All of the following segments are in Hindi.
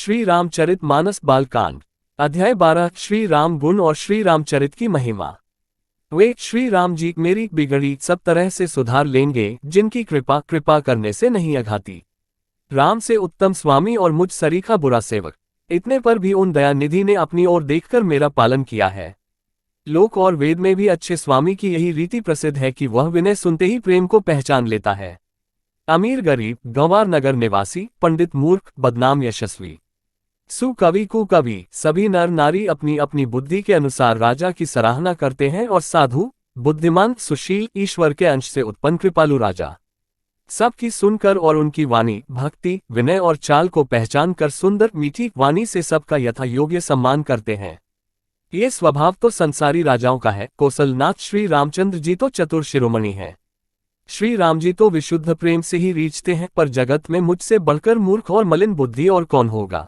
श्री रामचरित मानस बालकांड। अध्याय 12। श्री राम गुण और श्री रामचरित की महिमा। वे श्री राम जी मेरी बिगड़ी सब तरह से सुधार लेंगे, जिनकी कृपा करने से नहीं अघाती। राम से उत्तम स्वामी और मुझ सरीखा बुरा सेवक। इतने पर भी उन दयानिधि ने अपनी ओर देखकर मेरा पालन किया है। लोक और वेद में भी अच्छे स्वामी की यही रीति प्रसिद्ध है कि वह विनय सुनते ही प्रेम को पहचान लेता है। अमीर गरीब, गंवार नगर निवासी, पंडित मूर्ख, बदनाम यशस्वी, सुकवि कुकवि, सभी नर नारी अपनी अपनी बुद्धि के अनुसार राजा की सराहना करते हैं और साधु, बुद्धिमान, सुशील, ईश्वर के अंश से उत्पन्न कृपालु राजा सबकी सुनकर और उनकी वाणी, भक्ति, विनय और चाल को पहचान कर सुंदर मीठी वाणी से सबका यथा योग्य सम्मान करते हैं। ये स्वभाव तो संसारी राजाओं का है। कौशलनाथ श्री रामचंद्र जी तो चतुर शिरोमणि हैं। श्री राम जी तो विशुद्ध प्रेम से ही रीझते हैं, पर जगत में मुझसे बढ़कर मूर्ख और मलिन बुद्धि और कौन होगा।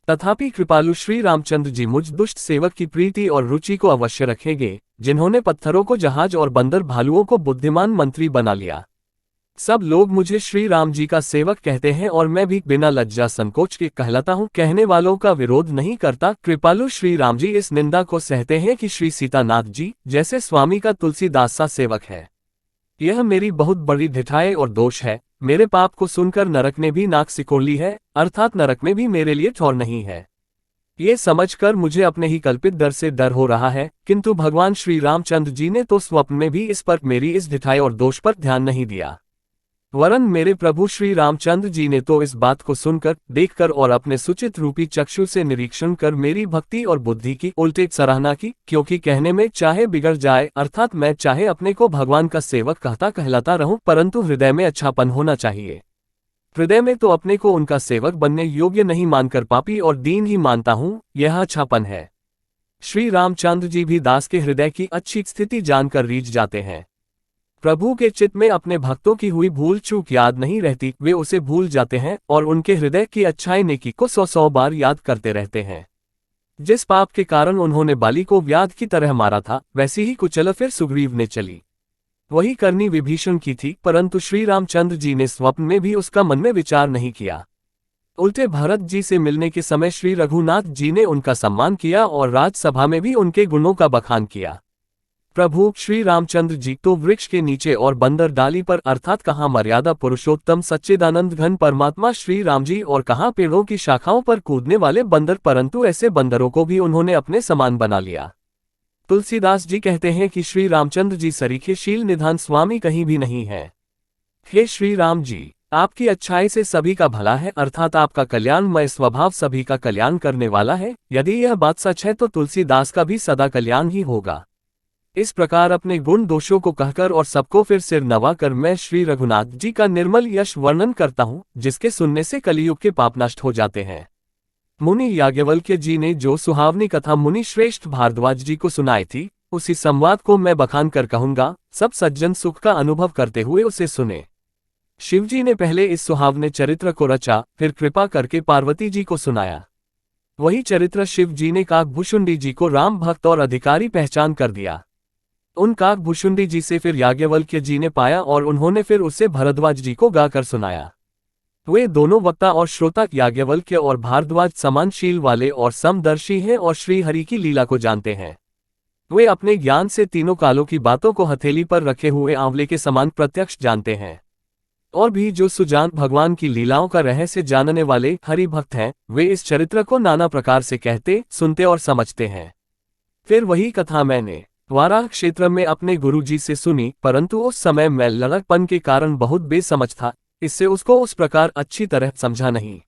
तथापि कृपालु श्री रामचंद्र जी मुझ दुष्ट सेवक की प्रीति और रुचि को अवश्य रखेंगे, जिन्होंने पत्थरों को जहाज और बंदर भालुओं को बुद्धिमान मंत्री बना लिया। सब लोग मुझे श्री राम जी का सेवक कहते हैं और मैं भी बिना लज्जा संकोच के कहलाता हूँ। कहने वालों का विरोध नहीं करता। कृपालु श्री राम जी इस निंदा को सहते हैं कि श्री सीतानाथ जी जैसे स्वामी का तुलसीदास सा सेवक है। यह मेरी बहुत बड़ी ढिठाई और दोष है। मेरे पाप को सुनकर नरक ने भी नाक सिकोड़ ली है, अर्थात नरक में भी मेरे लिए ठौर नहीं है। ये समझकर मुझे अपने ही कल्पित डर से डर हो रहा है, किंतु भगवान श्री रामचंद्र जी ने तो स्वप्न में भी इस पर मेरी इस ढिठाई और दोष पर ध्यान नहीं दिया। वरन मेरे प्रभु श्री रामचंद्र जी ने तो इस बात को सुनकर, देखकर और अपने सुचित रूपी चक्षु से निरीक्षण कर मेरी भक्ति और बुद्धि की उल्टे सराहना की। क्योंकि कहने में चाहे बिगड़ जाए, अर्थात मैं चाहे अपने को भगवान का सेवक कहलाता रहूं, परंतु हृदय में अच्छापन होना चाहिए। हृदय में तो अपने को उनका सेवक बनने योग्य नहीं मानकर पापी और दीन ही मानता हूं, यह अच्छापन है। श्री रामचंद्र जी भी दास के हृदय की अच्छी स्थिति जानकर रीझ जाते हैं। प्रभु के चित्त में अपने भक्तों की हुई भूल चूक याद नहीं रहती, वे उसे भूल जाते हैं और उनके हृदय की अच्छाई नेकी को 100 बार याद करते रहते हैं। जिस पाप के कारण उन्होंने बाली को व्याध की तरह मारा था, वैसी ही कुचल फिर सुग्रीव ने चली। वही करनी विभीषण की थी, परंतु श्री रामचंद्र जी ने स्वप्न में भी उसका मन में विचार नहीं किया। उल्टे भरत जी से मिलने के समय श्री रघुनाथ जी ने उनका सम्मान किया और राजसभा में भी उनके गुणों का बखान किया। प्रभु श्री रामचंद्र जी तो वृक्ष के नीचे और बंदर डाली पर, अर्थात कहाँ मर्यादा पुरुषोत्तम सच्चिदानंद घन परमात्मा श्री राम जी और कहाँ पेड़ों की शाखाओं पर कूदने वाले बंदर, परंतु ऐसे बंदरों को भी उन्होंने अपने समान बना लिया। तुलसीदास जी कहते हैं कि श्री रामचंद्र जी सरीखे शील निधान स्वामी कहीं भी नहीं है। हे श्री राम जी, आपकी अच्छाई से सभी का भला है, अर्थात आपका कल्याणमय स्वभाव सभी का कल्याण करने वाला है। यदि यह बात सच है तो तुलसीदास का भी सदा कल्याण ही होगा। इस प्रकार अपने गुण दोषों को कहकर और सबको फिर सिर नवा कर मैं श्री रघुनाथ जी का निर्मल यश वर्णन करता हूँ, जिसके सुनने से कलियुग के पाप नष्ट हो जाते हैं। मुनि याज्ञवल्क्य जी ने जो सुहावनी कथा मुनि श्रेष्ठ भारद्वाज जी को सुनाई थी, उसी संवाद को मैं बखान कर कहूंगा। सब सज्जन सुख का अनुभव करते हुए उसे सुने। शिवजी ने पहले इस सुहावने चरित्र को रचा, फिर कृपा करके पार्वती जी को सुनाया। वही चरित्र शिव जी ने काकभूषुंडी जी को राम भक्त और अधिकारी पहचान कर दिया। उन काकभूषुंडी जी से फिर याज्ञवल्क्य जी ने पाया और उन्होंने फिर उसे भरद्वाज जी को गाकर सुनाया। वे दोनों वक्ता और श्रोता याज्ञवल्क्य और भारद्वाज समानशील वाले और समदर्शी हैं और श्री हरि की लीला को जानते हैं। वे अपने ज्ञान से तीनों कालों की बातों को हथेली पर रखे हुए आंवले के समान प्रत्यक्ष जानते हैं। और भी जो सुजान भगवान की लीलाओं का रहस्य जानने वाले हरि भक्त हैं, वे इस चरित्र को नाना प्रकार से कहते, सुनते और समझते हैं। फिर वही कथा मैंने वाराह क्षेत्र में अपने गुरु जी से सुनी, परंतु उस समय मैं लड़कपन के कारण बहुत बेसमझ था, इससे उसको उस प्रकार अच्छी तरह समझा नहीं।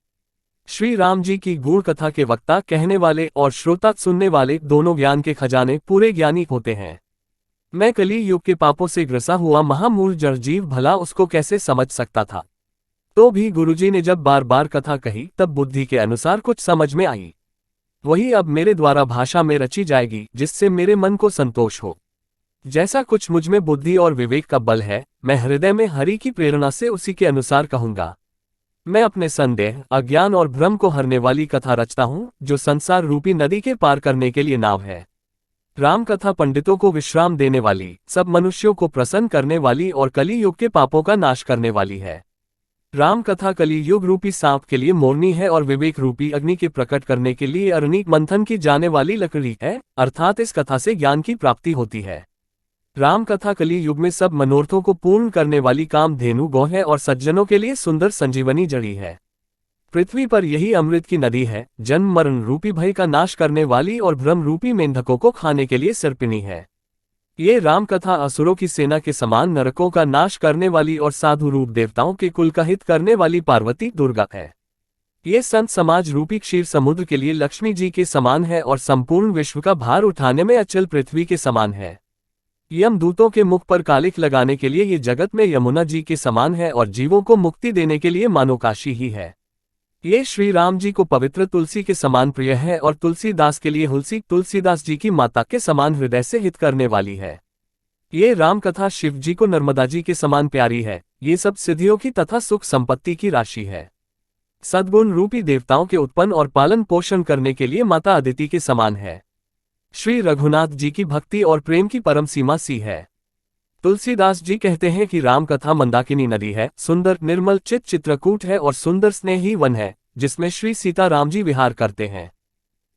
श्री राम जी की गुण कथा के वक्ता कहने वाले और श्रोता सुनने वाले दोनों ज्ञान के खजाने पूरे ज्ञानी होते हैं। मैं कली युग के पापों से ग्रसा हुआ महामूल जड़जीव भला उसको कैसे समझ सकता था। तो भी गुरुजी ने जब बार बार कथा कही, तब बुद्धि के अनुसार कुछ समझ में आई। वही अब मेरे द्वारा भाषा में रची जाएगी, जिससे मेरे मन को संतोष हो। जैसा कुछ मुझ में बुद्धि और विवेक का बल है, मैं हृदय में हरि की प्रेरणा से उसी के अनुसार कहूंगा। मैं अपने संदेह, अज्ञान और भ्रम को हरने वाली कथा रचता हूँ, जो संसार रूपी नदी के पार करने के लिए नाव है। राम कथा पंडितों को विश्राम देने वाली, सब मनुष्यों को प्रसन्न करने वाली और कली युग के पापों का नाश करने वाली है। राम कथा कली युग रूपी सांप के लिए मोरनी है और विवेक रूपी अग्नि के प्रकट करने के लिए अरणी मंथन की जाने वाली लकड़ी है, अर्थात इस कथा से ज्ञान की प्राप्ति होती है। राम कथा कली युग में सब मनोरथों को पूर्ण करने वाली कामधेनु गौ है और सज्जनों के लिए सुंदर संजीवनी जड़ी है। पृथ्वी पर यही अमृत की नदी है, जन्म मरण रूपी भय का नाश करने वाली और भ्रम रूपी मेंढकों को खाने के लिए सर्पिणी है। ये राम कथा असुरों की सेना के समान नरकों का नाश करने वाली और साधु रूप देवताओं के कुल का हित करने वाली पार्वती दुर्गा है। ये संत समाज रूपी क्षीर समुद्र के लिए लक्ष्मी जी के समान है और संपूर्ण विश्व का भार उठाने में अचल पृथ्वी के समान है। यमदूतों के मुख पर कालिक लगाने के लिए ये जगत में यमुना जी के समान है और जीवों को मुक्ति देने के लिए मानो काशी ही है। ये श्री राम जी को पवित्र तुलसी के समान प्रिय है और तुलसीदास के लिए हुलसी तुलसीदास जी की माता के समान हृदय से हित करने वाली है। ये राम कथा शिव जी को नर्मदा जी के समान प्यारी है। ये सब सिद्धियों की तथा सुख संपत्ति की राशि है। सद्गुण रूपी देवताओं के उत्पन्न और पालन पोषण करने के लिए माता अदिति के समान है। श्री रघुनाथ जी की भक्ति और प्रेम की परम सीमा सी है। तुलसीदास जी कहते हैं कि राम कथा मंदाकिनी नदी है, सुंदर निर्मल चित चित्रकूट है और सुंदर स्नेही वन है, जिसमें श्री सीता राम जी विहार करते हैं।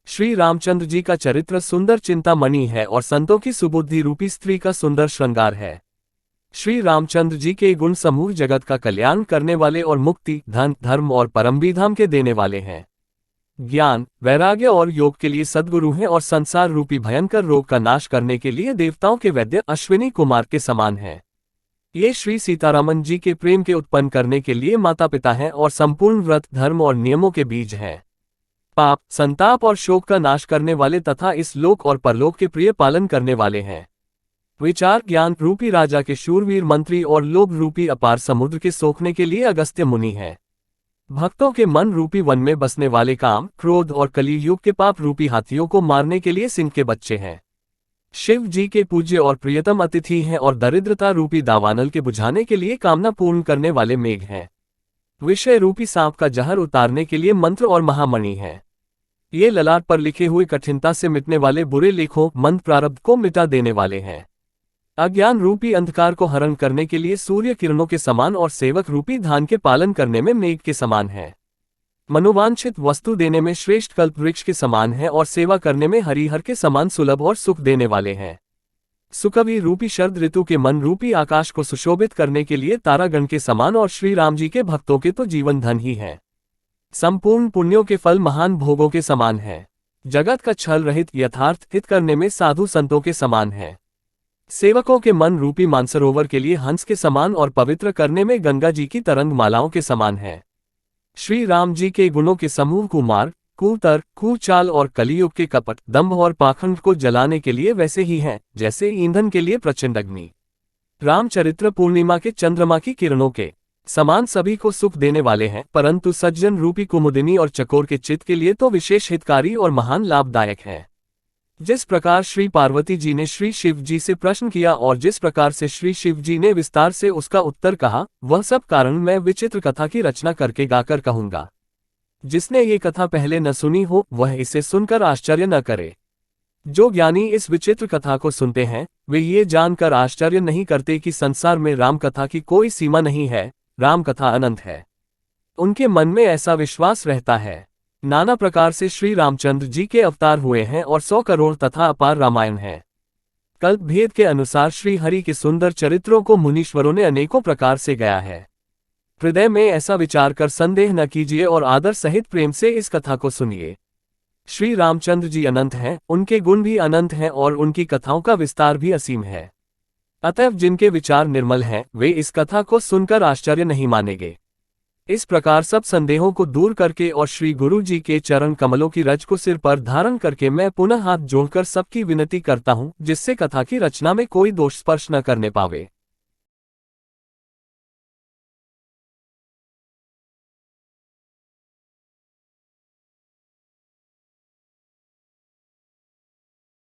श्री रामचंद्र जी का चरित्र सुंदर चिंतामणि है और संतों की सुबुद्धि रूपी स्त्री का सुंदर श्रृंगार है। श्री रामचंद्र जी के गुण समूह जगत का कल्याण करने वाले और मुक्ति, धन, धर्म और परमविधाम के देने वाले हैं। ज्ञान, वैराग्य और योग के लिए सद्गुरु हैं और संसार रूपी भयंकर रोग का नाश करने के लिए देवताओं के वैद्य अश्विनी कुमार के समान हैं। ये श्री सीतारामन जी के प्रेम के उत्पन्न करने के लिए माता पिता हैं और संपूर्ण व्रत, धर्म और नियमों के बीज हैं। पाप, संताप और शोक का नाश करने वाले तथा इस लोक और परलोक के प्रिय पालन करने वाले हैं। विचार ज्ञान रूपी राजा के शूरवीर मंत्री और लोभ रूपी अपार समुद्र के सोखने के लिए अगस्त्य मुनि हैं। भक्तों के मन रूपी वन में बसने वाले काम, क्रोध और कली युग के पाप रूपी हाथियों को मारने के लिए सिंह के बच्चे हैं। शिव जी के पूज्य और प्रियतम अतिथि हैं और दरिद्रता रूपी दावानल के बुझाने के लिए कामना पूर्ण करने वाले मेघ हैं। विषय रूपी सांप का जहर उतारने के लिए मंत्र और महामणि हैं। ये ललाट पर लिखे हुए कठिनता से मिटने वाले बुरे लेखों, मंद प्रारब्ध को मिटा देने वाले हैं। अज्ञान रूपी अंधकार को हरण करने के लिए सूर्य किरणों के समान और सेवक रूपी धान के पालन करने में मेघ के समान है। मनोवांछित वस्तु देने में श्रेष्ठ कल्प वृक्ष के समान है और सेवा करने में हरिहर के समान सुलभ और सुख देने वाले हैं। सुकवि रूपी शरद ऋतु के मन रूपी आकाश को सुशोभित करने के लिए तारागण के समान और श्री राम जी के भक्तों के तो जीवन धन ही है। संपूर्ण पुण्यों के फल महान भोगों के समान है। जगत का छल रहित यथार्थ हित करने में साधु संतों के समान है। सेवकों के मन रूपी मानसरोवर के लिए हंस के समान और पवित्र करने में गंगा जी की तरंग मालाओं के समान है। श्री राम जी के गुणों के समूह कुमार, कुतर्क, कुचाल और कलियुग के कपट, दंभ और पाखंड को जलाने के लिए वैसे ही हैं जैसे ईंधन के लिए प्रचंड अग्नि। रामचरित्र पूर्णिमा के चंद्रमा की किरणों के समान सभी को सुख देने वाले हैं, परंतु सज्जन रूपी कुमुदिनी और चकोर के चित्त के लिए तो विशेष हितकारी और महान लाभदायक है। जिस प्रकार श्री पार्वती जी ने श्री शिव जी से प्रश्न किया और जिस प्रकार से श्री शिव जी ने विस्तार से उसका उत्तर कहा, वह सब कारण मैं विचित्र कथा की रचना करके गाकर कहूंगा। जिसने ये कथा पहले न सुनी हो वह इसे सुनकर आश्चर्य न करे। जो ज्ञानी इस विचित्र कथा को सुनते हैं वे ये जानकर आश्चर्य नहीं करते कि संसार में राम कथा की कोई सीमा नहीं है, राम कथा अनंत है। उनके मन में ऐसा विश्वास रहता है। नाना प्रकार से श्री रामचंद्र जी के अवतार हुए हैं और 100 करोड़ तथा अपार रामायण है। कल्प भेद के अनुसार श्री हरि के सुंदर चरित्रों को मुनीश्वरों ने अनेकों प्रकार से गाया है। हृदय में ऐसा विचार कर संदेह न कीजिए और आदर सहित प्रेम से इस कथा को सुनिए। श्री रामचंद्र जी अनंत हैं, उनके गुण भी अनंत हैं और उनकी कथाओं का विस्तार भी असीम है। अतएव जिनके विचार निर्मल हैं वे इस कथा को सुनकर आश्चर्य नहीं मानेंगे। इस प्रकार सब संदेहों को दूर करके और श्री गुरु जी के चरण कमलों की रज को सिर पर धारण करके मैं पुनः हाथ जोड़कर सबकी विनती करता हूँ जिससे कथा की रचना में कोई दोष स्पर्श न करने पावे।